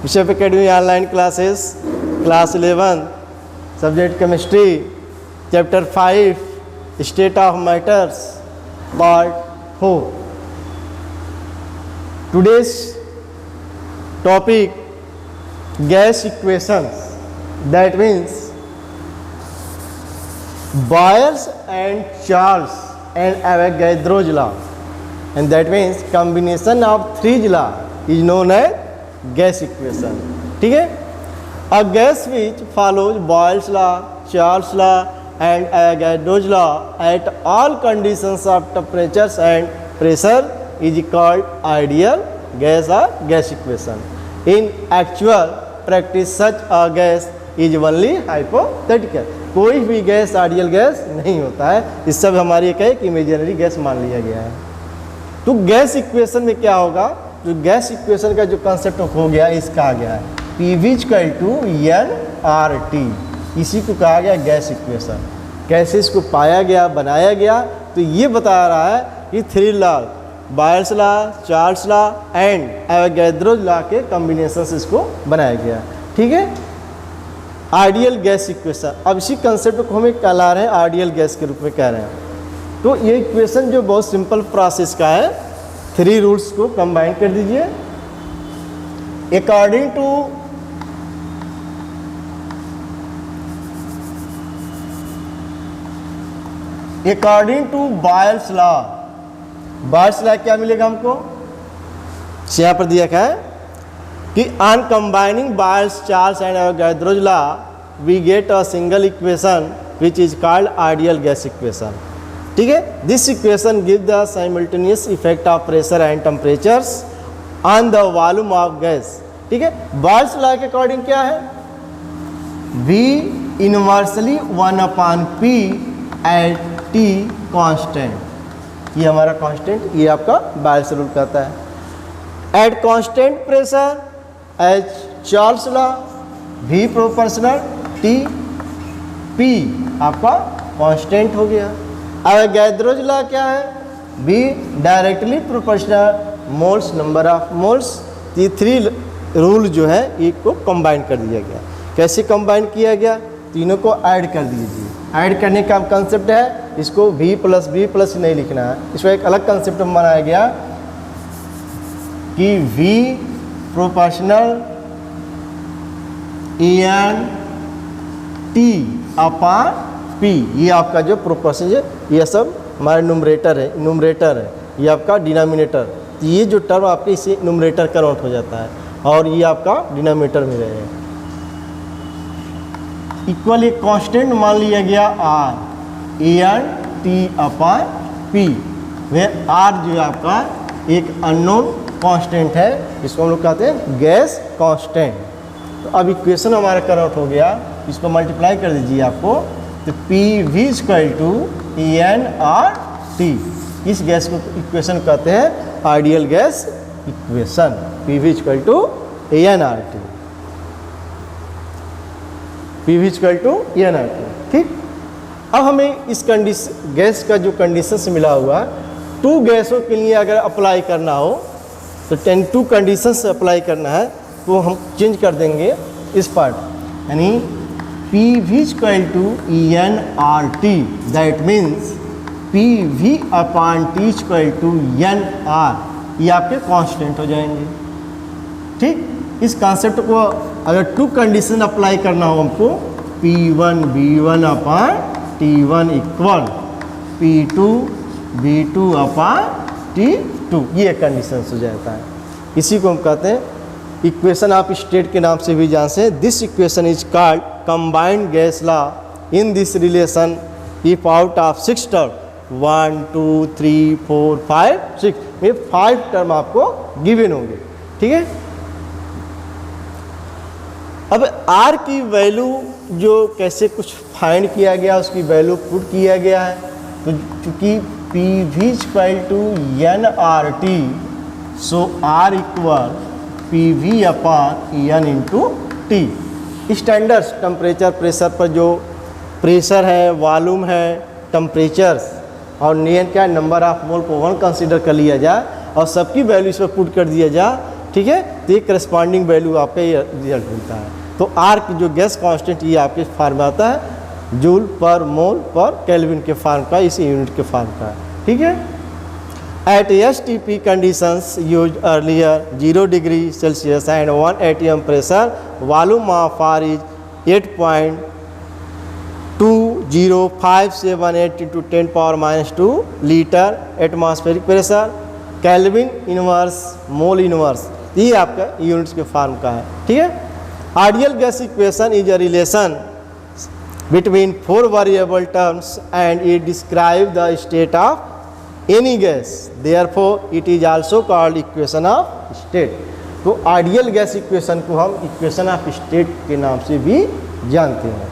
Bishop academy online classes class 11 subject chemistry chapter 5 state of matters part 4। Today's topic gas equations, that means Boyle's and Charles and Avogadro's law, and that means combination of three law is known as gas equation। ठीक है, a gas which follows Boyle's law, Charles' law and Avogadro's law at all conditions of temperatures and pressure is called ideal gas or gas equation। In actual practice such a gas is only hypothetical। कोई भी gas ideal gas नहीं होता है, इस सब हमारी एक imaginary gas मान लिया गया है। तो गैस इक्वेशन में क्या होगा, जो गैस इक्वेशन का जो कंसेप्ट हो गया इसका आ गया है PV=NRT, इसी को कहा गया गैस इक्वेशन। कैसे इसको पाया गया, बनाया गया, तो ये बता रहा है कि three law, Boyle's law, Charles law and Avogadro's law के कॉम्बिनेशन से इसको बनाया गया। ठीक है, आइडियल गैस इक्वेशन। अब इसी कंसेप्ट को हम कहला रहे हैं आइडियल गैस के रूप में कह रहे हैं। तो ये इक्वेशन जो बहुत सिंपल प्रोसेस का है, थ्री रूल्स को कंबाइन कर दीजिए। According to Boyle's law, Boyle's law क्या मिलेगा हमको, यहाँ पर दिया क्या है कि on combining Boyle's, Charles and Avogadro's law we get a single equation which is called ideal gas equation. ठीक है, this equation give the simultaneous effect of pressure and temperatures on the volume of gas. ठीक है, Boyle's law के according क्या है, V inversely 1/P at T constant, ये हमारा constant, ये आपका बॉयल्स रूल कहता है। At constant pressure H Charles law, V proportional T, P आपका कांस्टेंट हो गया। एवोगैड्रोज लॉ क्या है, V directly proportional moles number of moles. ये थ्री रूल जो है इसको कंबाइन कर दिया गया। कैसे कंबाइन किया गया, तीनों को ऐड कर दीजिए। ऐड करने का कंसेप्ट है, इसको V प्लस नहीं लिखना है, इसको एक अलग कंसेप्ट बनाया गया कि V proportional EN/T upon P, ये आपका जो प्रोपोर्शन है, ये सब हमारा न्यूमरेटर है, ये आपका डिनोमिनेटर। ये जो टर्म आपके इसे न्यूमरेटर कन्वर्ट हो जाता है और ये आपका डिनोमिनेटर में रहेगा। इक्वल एक कांस्टेंट मान लिया गया R, EN/T अपॉन P, वे R जो है आपका एक अननोन कांस्टेंट है, इसको हम लोग कहते हैं गैस कांस्टेंट। तो अब इक्वेशन हमारा कन्वर्ट हो गया, इसको मल्टीप्लाई कर दीजिए आपको, तो PV=NRT, इस गैस को इक्वेशन कहते हैं आइडियल गैस इक्वेशन, PV=NRT। ठीक, अब हमें इस गैस का जो कंडीशन से मिला हुआ, टू गैसों के लिए अगर अप्लाई करना हो तो 2 कंडीशन से अप्लाई करना है, तो हम चेंज कर देंगे इस पार्ट, यानी PV=NRT, दैट मीन्स PV/T=NR, ये आपके कांस्टेंट हो जाएंगे। ठीक, इस कॉन्सेप्ट को अगर 2 कंडीशन अप्लाई करना हो हमको, P1V1/T1 इक्वल P2V2/T2, ये कंडीशन हो जाता है। इसी को हम कहते हैं इक्वेशन ऑफ स्टेट के नाम से भी जान से। This equation is called combined gas law. In this relation if out of 6 term, 1 2 3 4 5 6, ये 5 टर्म आपको गिवन होंगे। ठीक है, अब R की वैल्यू जो कैसे कुछ फाइंड किया गया, उसकी वैल्यू पुट किया गया है। तो चूँकि PV=NRT, सो R equal PV/N/T। Standards temperature pressure पर जो प्रेशर है, वॉल्यूम है, टेम्परेचर्स और नियन क्या नंबर ऑफ मोल को 1 कंसीडर कर लिया जाए और सबकी वैल्यू इस पर पुट कर दिया जाए। ठीक है, तो ये करस्पॉन्डिंग वैल्यू आपका ये रिजल्ट मिलता है। तो आर की जो गैस कांस्टेंट ये आपके फार्म में आता है, जूल पर मोल पर केल्विन के फार्म का, इसी यूनिट के फार्म का है, ठीक है। At STP conditions use earlier 0 degree Celsius and 1 atm pressure, volume of R is 8.20578 into 10⁻² litre atmospheric pressure, kelvin inverse mole inverse, ये आपका यूनिट्स के फार्म का है, ठीक है। Ideal gas equation is a relation between 4 variable terms and it describe the state of any gas, therefore it is also called equation of state. तो ideal gas equation को हम इक्वेशन ऑफ स्टेट के नाम से भी जानते हैं।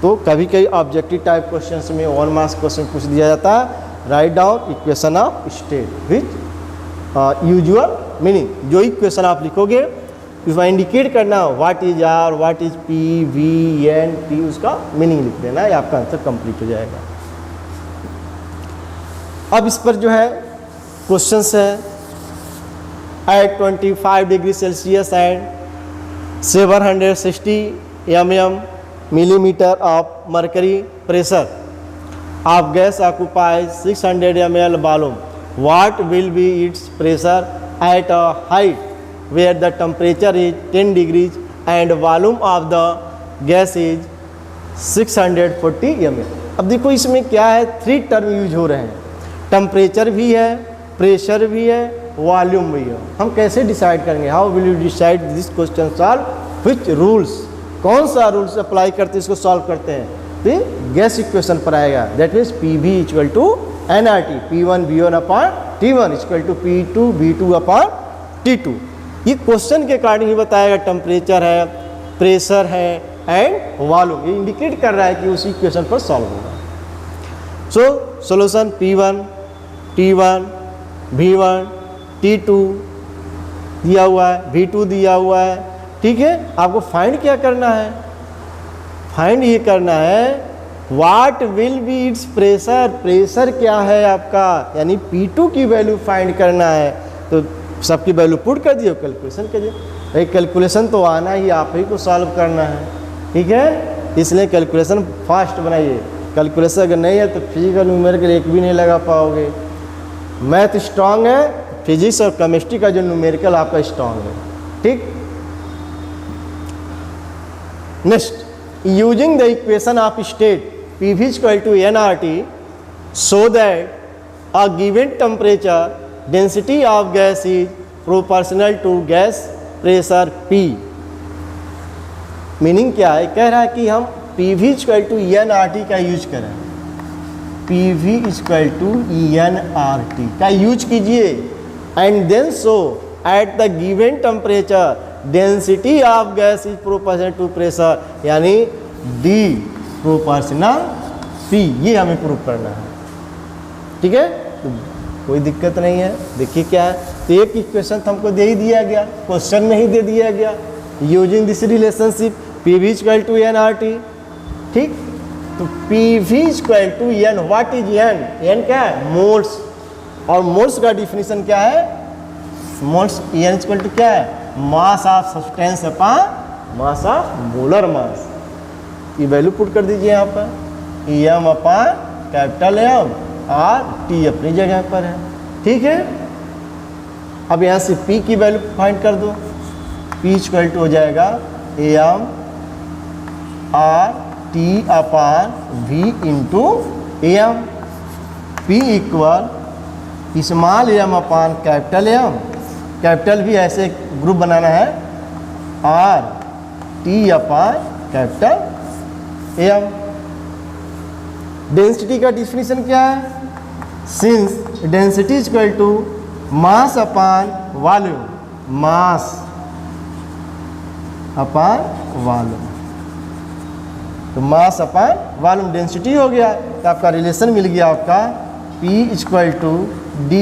तो कभी कभी ऑब्जेक्टिव टाइप क्वेश्चंस में 1 मार्क्स क्वेश्चन पूछ दिया जाता है, write down equation of state with usual meaning. जो इक्वेशन आप लिखोगे उसमें इंडिकेट करना what is R, what is P, V, N, T, उसका मीनिंग लिख देना है, आपका आंसर कंप्लीट हो जाएगा। अब इस पर जो है क्वेश्चंस है, at 25 degree Celsius and 760 mm millimeter of mercury pressure of gas occupies 600 ml volume. What will be its pressure at a height where the temperature is 10 degrees and volume of the gas is 640 ml? अब देखो इसमें क्या है, 3 term use हो रहे हैं, temperature भी है, प्रेशर भी है, वॉल्यूम भी है। हम कैसे डिसाइड करेंगे, how will you decide this question solve, which rules, कौन सा रूल्स अप्लाई करते इसको सॉल्व करते हैं, तो गैस इक्वेशन पर आएगा। That means P V equal to NRT, P1 V1 upon T1 equal to P2 V2 upon T2। ये क्वेश्चन के अकॉर्डिंग ही बताएगा, टेम्परेचर है, प्रेशर है एंड वॉल्यूम, ये इंडिकेट कर रहा है कि उसी इक्वेशन पर सॉल्व होगा। So solution P1 T1 V1 T2 दिया हुआ है, V2 दिया हुआ है, ठीक है। आपको फाइंड क्या करना है, फाइंड ये करना है what will B its pressure, pressure क्या है आपका, यानी P2 की वैल्यू फाइंड करना है। तो सबकी वैल्यू पुट कर दिए, कैलकुलेशन करिए, भाई कैलकुलेशन तो आना ही, आप ही को सॉल्व करना है, ठीक है। इसलिए कैलकुलेशन फास्ट बनाइए, कैलकुलेशन अगर नहीं है तो फिजिकल न्यूमेरिकल एक भी नहीं लगा पाओगे। मैथ स्ट्रांग है, फिजिक्स और केमिस्ट्री का जो न्यूमेरिकल आपका स्ट्रांग है, ठीक। Next, using the equation of state PV equal to nRT so that a given temperature density of gas is proportional to gas pressure P। Meaning क्या है, कह रहा है कि हम PV equal to nRT का यूज करें, PV equal to nRT का यूज कीजिए, and then so at the given temperature density of gas is proportional to pressure, यानी D प्रोपोर्शनल P, ये हमें प्रूव करना है, ठीक है। तो कोई दिक्कत नहीं है, देखिए क्या है, तो एक इक्वेशन तो हमको दे ही दिया गया, क्वेश्चन में ही दे दिया गया, using this relationship PV equal to nRT, ठीक। तो PV equal to n, what is n, n क्या है, मोल्स, और मोल्स का डिफिनीशन क्या है, मोल्स n इक्वल टू क्या है, mass of substance upon mass of molar mass. ये वैल्यू पुट कर दीजिए यहाँ पर, M अपॉन कैपिटल M और T अपनी जगह पर है, ठीक है। अब यहाँ से P की वैल्यू फाइंड कर दो, P इक्वल टू हो जाएगा M और T upon V into M, P equal small m upon capital M, capital भी ऐसे ग्रुप बनाना है, और T upon capital M। Density का डिफिनीशन क्या है, since density equal to mass upon volume, mass upon volume, तो मास अपॉन वॉल्यूम डेंसिटी हो गया, तो आपका रिलेशन मिल गया आपका P equal to D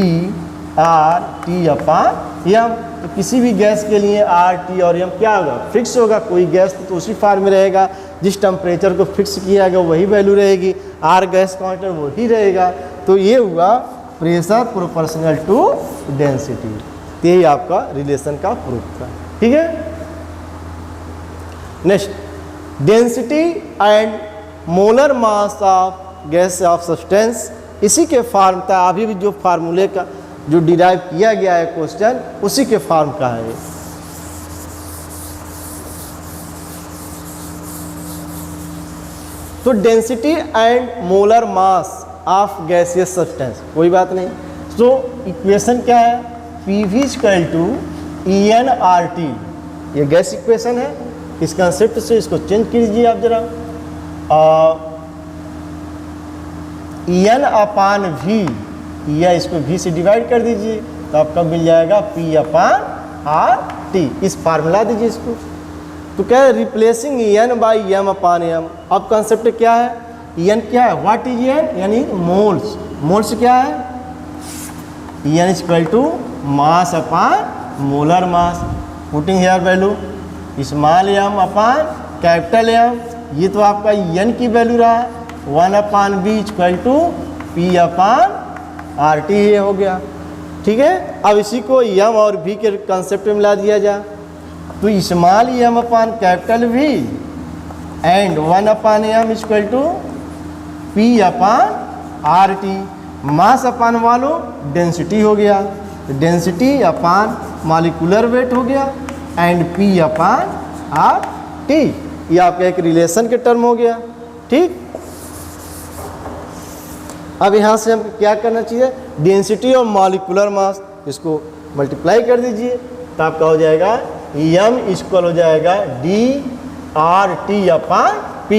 R T upon M। तो किसी भी गैस के लिए R T और M क्या होगा, फिक्स होगा, कोई गैस तो उसी फॉर्म में रहेगा, जिस टेम्परेचर को फिक्स किया गया वही वैल्यू रहेगी, R गैस कांस्टेंट वही रहेगा। तो ये हुआ प्रेशर प्रोपोर्शनल टू डेंसिटी। तो यही आपका रिलेशन का प्रूफ था। ठीक है, next, density and molar mass of gas off substance, इसी के फॉर्म था। अभी भी जो फार्मूले का जो डिराइव किया गया है क्वेश्चन, उसी के फॉर्म का है। तो density and molar mass of gaseous substance, कोई बात नहीं। तो इक्वेशन क्या है, PV = EnRT, ये गैस इक्वेशन है। इस कंसेप्ट से इसको चेंज कीजिए आप जरा, En/V, या इसको V से डिवाइड कर दीजिए तो आपका मिल जाएगा P/RT। इस फार्मूला दीजिए इसको। तो क्या है, रिप्लेसिंग En/m/m। अब कंसेप्ट क्या है, En क्या है, व्हाट इज En, यानी मोल्स। मोल्स क्या है, En = mass upon molar mass. Putting here value small m upon capital M, ये तो आपका En की वैल्यू रहा है। 1/V = P/RT, ये हो गया। ठीक है, अब इसी को M और V के कंसेप्ट में मिला दिया जाए तो small m upon capital V and 1/m = P/RT। Mass upon volume density हो गया, डेंसिटी अपॉन मॉलिक्यूलर वेट हो गया एंड P/RT। ये आपका एक रिलेशन के टर्म हो गया। ठीक, अब यहाँ से हम क्या करना चाहिए, डेंसिटी और मॉलिक्यूलर मास इसको मल्टीप्लाई कर दीजिए तो आपका हो जाएगा M = हो जाएगा DRT/P।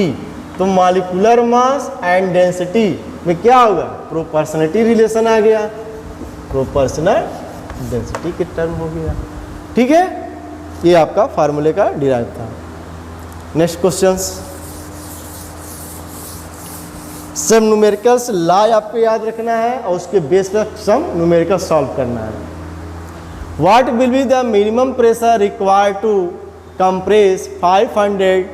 तो मॉलिक्यूलर मास एंड डेंसिटी में क्या होगा, प्रोपोर्शनलिटी रिलेशन आ गया, प्रोपोर्शनल डेंसिटी के टर्म हो गया। ठीक है, ये आपका फार्मूले का डिराइव था। नेक्स्ट क्वेश्चंस, सम न्यूमेरिकल्स ला आपको याद रखना है और उसके बेस पर सम न्यूमेरिकल सॉल्व करना है। What will be the minimum pressure required to compress 500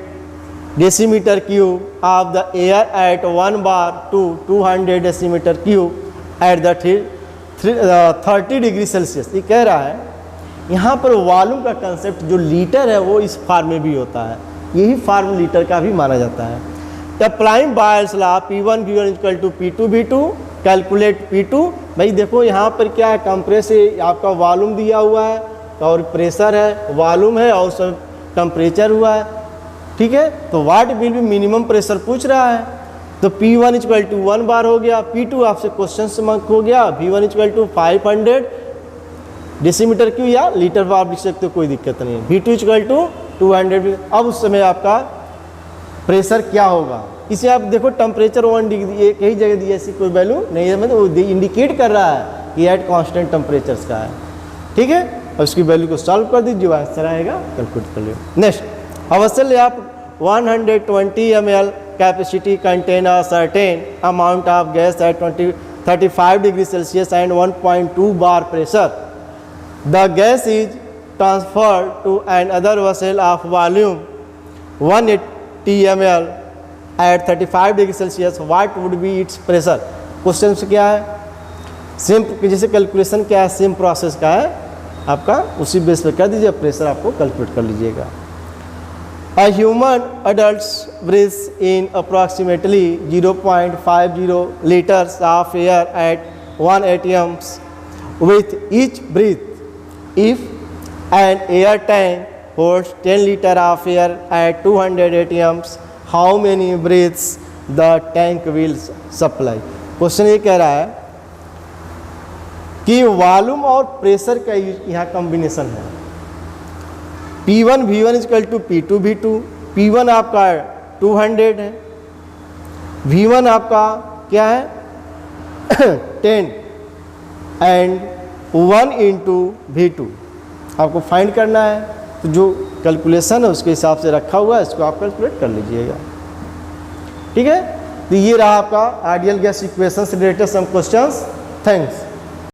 decimetre cube of the air at 1 bar to 200 decimetre cube at the 30 degree Celsius. ये कह रहा है यहाँ पर वॉल्यूम का कंसेप्ट जो लीटर है वो इस फार्म में भी होता है, यही फार्म लीटर का भी माना जाता है। Applying buyers law P1 V1 = P2 V2, calculate P2। भाई देखो यहाँ पर क्या है, कंप्रेस आपका वॉल्यूम दिया हुआ है और प्रेशर है, वॉल्यूम है और सब टेम्परेचर हुआ है। ठीक है, तो what will B minimum pressure पूछ रहा है, तो P1 = 1 bar हो गया, P2 आपसे क्वेश्चन मार्क हो गया, V1 = 500 डेसीमीटर क्यूब या लीटर बार लिख सकते हो, कोई दिक्कत नहीं है। V2 = 200। अब उस समय आपका प्रेशर क्या होगा, इसे आप देखो टेम्परेचर 1 डिग्री एक ही जगह दी, ऐसी कोई वैल्यू नहीं है, मतलब वो इंडिकेट कर रहा है कि एट कांस्टेंट टेम्परेचर्स का है। ठीक है, और उसकी वैल्यू को सॉल्व कर दीजिए, जो आंसर आएगा कैलकुलेट कर लो। नेक्स्ट, अवश्य आप 120 ml capacity contain a certain amount of gas at 35 degree Celsius and 1.2 bar pressure. The gas is transferred to another vessel of volume 180 ml at 35 degree Celsius, what would be its pressure. Question से क्या है, same जैसे calculation क्या है, same process का है आपका, उसी बेस पे कर दीजिए, प्रेशर आपको कैलकुलेट कर लीजिएगा। A human adults breathes in approximately 0.50 liters of air at 1 atm with each breath. If an air tank holds 10 liters of air at 200 atm, how many breaths the tank will supply? Question ये कह रहा है कि volume और pressure का यहाँ combination है। P1 V1 = P2 V2, P1 आपका 200 है, V1 आपका क्या है 10 एंड 1 × V2 आपको फाइंड करना है। तो जो कैलकुलेशन है उसके हिसाब से रखा हुआ है, इसको आप कैलकुलेट कर लीजिएगा। ठीक है, तो ये रहा आपका आइडियल गैस इक्वेशन से रिलेटेड सम क्वेश्चंस। थैंक्स।